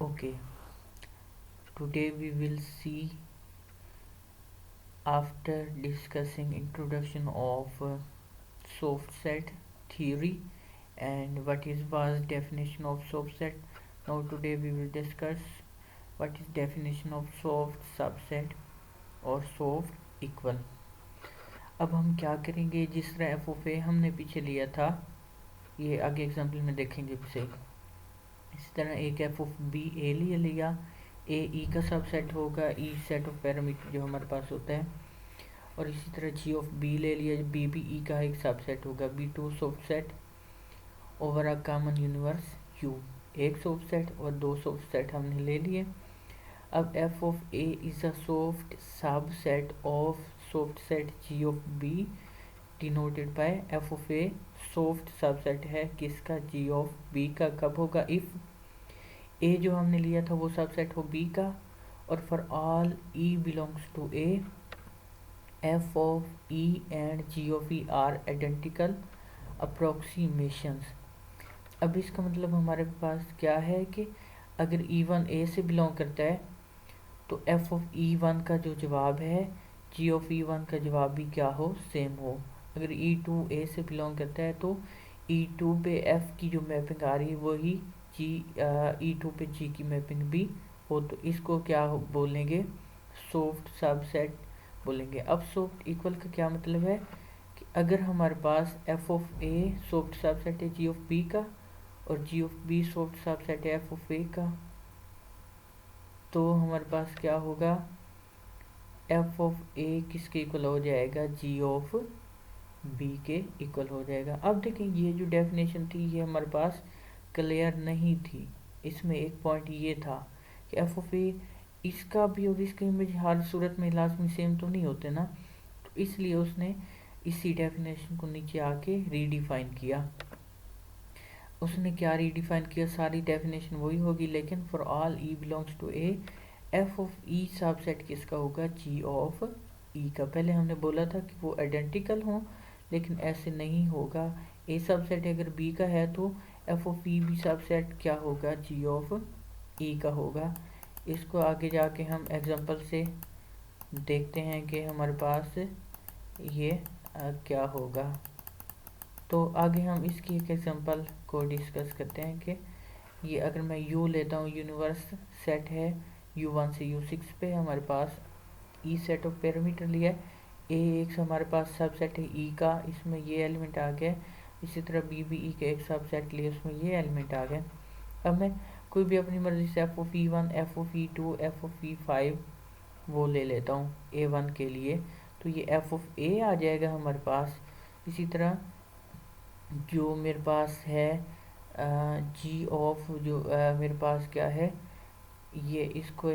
Okay, today we will see, after discussing introduction of soft set theory and what is was definition of soft set. Now today we will discuss what is definition of soft subset और soft equal. अब हम क्या करेंगे, जिस तरह F of ए हमने पीछे लिया था, ये आगे एग्जाम्पल में देखेंगे पीछे, इसी तरह एक एफ ऑफ बी ए लिया, ए ई का सबसेट होगा, ई सेट ऑफ पैरामीटर जो हमारे पास होता है, और इसी तरह जी ऑफ बी ले लिया, बी भी ई का एक सबसेट होगा, be two soft set over a common universe U, एक सॉफ्ट सेट और दो सॉफ्ट सेट हमने ले लिए. अब F of A is a soft sub set of soft set G of B denoted by F of A. Soft subset है किसका, जी of B का. कब होगा, इफ ए जो हमने लिया था वो सबसेट हो बी का, और for all E belongs to A, F of E and G of E are identical approximations. अब इसका मतलब हमारे पास क्या है कि अगर ई वन ए से बिलोंग करता है तो एफ ऑफ ई वन का जो जवाब है जी ऑफ ई वन का जवाब भी क्या हो, सेम हो. अगर ई टू ए से बिलोंग करता है तो ई टू पे एफ की जो मैपिंग आ रही है वही जी ई टू पे जी की मैपिंग भी हो, तो इसको क्या बोलेंगे, सॉफ्ट सबसेट बोलेंगे. अब सॉफ्ट इक्वल का क्या मतलब है कि अगर हमारे पास F of A soft subset है जी ऑफ बी का, और G of B soft subset है एफ ऑफ ए का, तो हमारे पास क्या होगा, एफ ऑफ ए किसके इक्वल हो जाएगा, जी ऑफ बी के इक्वल हो जाएगा. अब देखें, ये जो डेफिनेशन थी ये हमारे पास क्लियर नहीं थी. इसमें एक पॉइंट ये था कि एफ ऑफ ए इसका भी और इसका इमेज हर सूरत में लाजमी सेम तो नहीं होते ना, तो इसलिए उसने इसी डेफिनेशन को नीचे आके रीडिफाइन किया. उसने क्या रीडिफाइन किया, सारी डेफिनेशन वही होगी, लेकिन for all E belongs to A, F of E subset किसका होगा, जी ऑफ ई का. पहले हमने बोला था कि वो आइडेंटिकल हों, लेकिन ऐसे नहीं होगा. ए सबसेट अगर बी का है तो एफ ऑफ ई भी सबसेट क्या होगा, जी ऑफ ई का होगा. इसको आगे जाके हम एग्जांपल से देखते हैं कि हमारे पास ये क्या होगा. तो आगे हम इसकी एक एग्जांपल को डिस्कस करते हैं कि ये अगर मैं यू लेता हूँ, यूनिवर्स सेट है यू वन से यू सिक्स पे, हमारे पास ई सेट ऑफ पैरामीटर लिया है, ए एक हमारे पास सबसेट है ई का, इसमें ये एलिमेंट आ गया. इसी तरह बी भी ई का एक सबसेट लिया, उसमें ये एलिमेंट आ गया. अब मैं कोई भी अपनी मर्जी से F of E one, F of E two, F of E five वो ले लेता हूँ ए वन के लिए, तो ये एफ ऑफ ए आ जाएगा हमारे पास. इसी तरह जो मेरे पास है जी ऑफ जो मेरे पास क्या है, ये इसको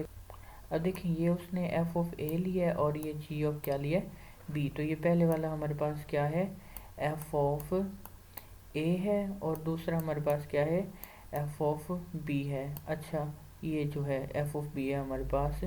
अब देखिए, ये उसने एफ ऑफ ए लिया है और ये जी ऑफ क्या लिया है, बी. तो ये पहले वाला हमारे पास क्या है, एफ ऑफ ए है, और दूसरा हमारे पास क्या है, एफ ऑफ बी है. अच्छा, ये जो है एफ ऑफ बी है हमारे पास.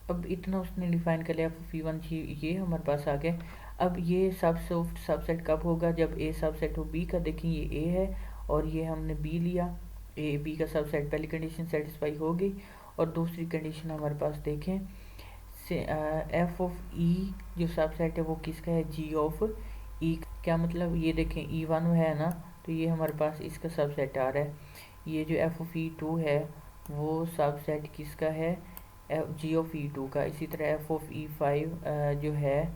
अब इतना उसने डिफाइन कर लिया, एफ ऑफ ई वन जी, ये हमारे पास आ गया. अब ये सबसेट कब होगा, जब ए सबसेट हो बी का. देखिए ये ए है और ये हमने बी लिया, ए बी का सबसेट. पहली कंडीशन सेटिस्फाई हो गई, और दूसरी कंडीशन हमारे पास देखें, एफ ऑफ ई जो सबसेट है वो किसका है, जी ऑफ ई. क्या मतलब, ये देखें ई वन है ना, तो ये हमारे पास इसका सबसेट आ रहा है. ये जो एफ ऑफ ई टू है वो सबसेट किसका है, जी ऑफ ई टू का. इसी तरह एफ ऑफ ई फाइव जो है,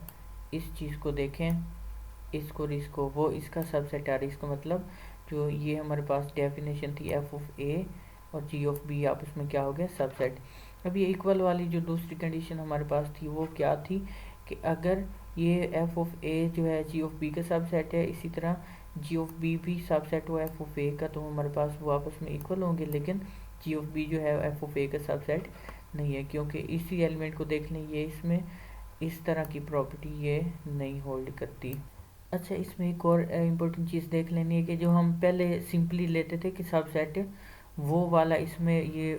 इस चीज़ को देखें, इसको और इसको, वो इसका सबसेट आ रहा है. इसका मतलब जो ये हमारे पास डेफिनेशन थी एफ ऑफ ए और जी ऑफ बी आपस में क्या हो गया, सबसेट. अब ये इक्वल वाली जो दूसरी कंडीशन हमारे पास थी वो क्या थी कि अगर ये एफ ऑफ ए जो है जी ऑफ बी का सबसेट है, इसी तरह जी ऑफ बी भी सबसेट हो एफ ऑफ ए का, तो हमारे पास वो आपस में इक्वल होंगे. लेकिन जी ऑफ बी जो है एफ ऑफ ए का सबसेट नहीं है, क्योंकि इसी एलिमेंट को देख लें, ये इसमें इस तरह की प्रॉपर्टी ये नहीं होल्ड करती. अच्छा, इसमें एक और इम्पोर्टेंट चीज़ देख लेनी है कि जो हम पहले सिंपली लेते थे कि सबसेट, वो वाला इसमें ये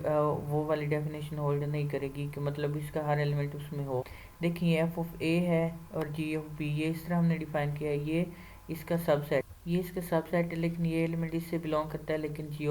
वो वाली डेफिनेशन होल्ड नहीं करेगी कि मतलब इसका हर एलिमेंट उसमें हो. देखिए एफ ऑफ ए है और जी ऑफ बी, ये इस तरह हमने डिफाइन किया है, ये इसका सबसेट है, लेकिन ये एलिमेंट इससे बिलोंग करता है, लेकिन जी